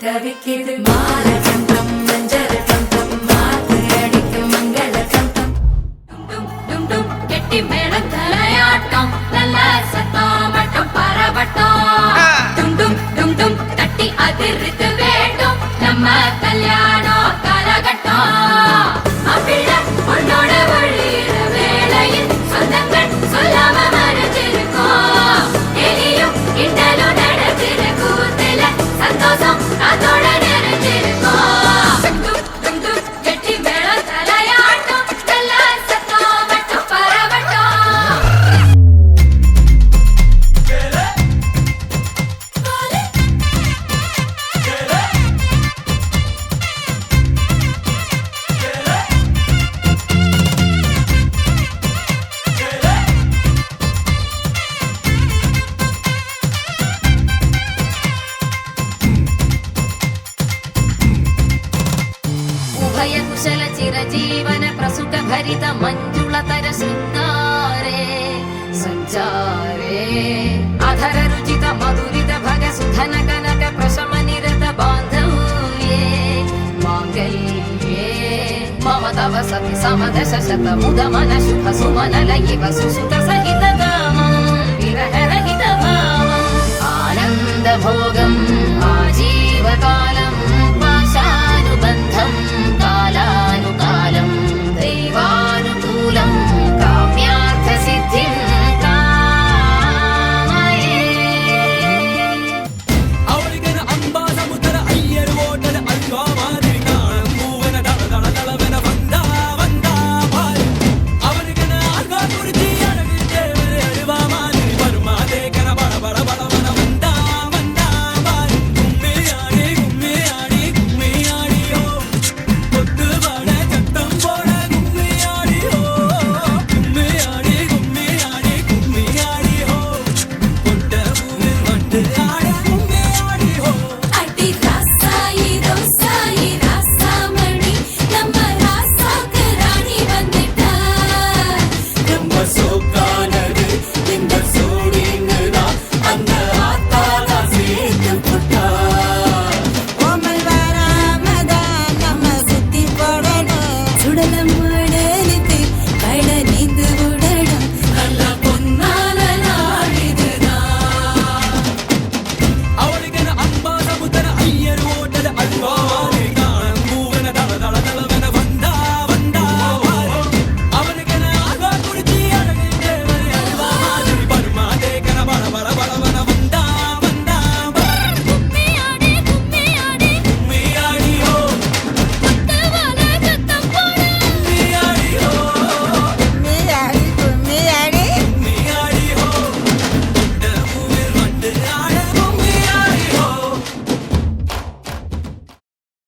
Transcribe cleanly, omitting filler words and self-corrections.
தவிக்கிது மாற சந்தம் மஞ்சள் சந்தம் மாத்து அடிக்கும் மங்கள சந்தம் டும் டும் டும் கெட்டி மேளம் தலையாட்டம் நல்ல சத்தம் மட்டும் பரவட்டம் டும் டும் டும் டும் தட்டி அதிர்த்து வேண்டும் நம்ம கல்யாணம் காலகட்டம் அப்பிள்ள உன்னோட வழியிற வேளையில் சொந்தங்கள் சொல்லாம மறைஞ்சிருக்கோம் எலியும் கிண்டலும் நடக்கிற கூத்துல சந்தோஷம் அதோட நிறைஞ்சிருக்கோம் டும் டும் கெட்டி மேளம் தலையாட்டம் நல்ல சத்தம் மட்டும் பரவட்டம் उभय कुशल चिरजीवन प्रसुख भरित मंजुलतर शृंगारे संचारे अधर रुचित मधुरित भग सुधन कनक प्रशम निरत बांधव्ये मांगल्ये मम तव सति समदश शत मुद मन शुभ सुमन लयिव सुसुत सहित गामं विरह रहित भावम् आनंद भोगम्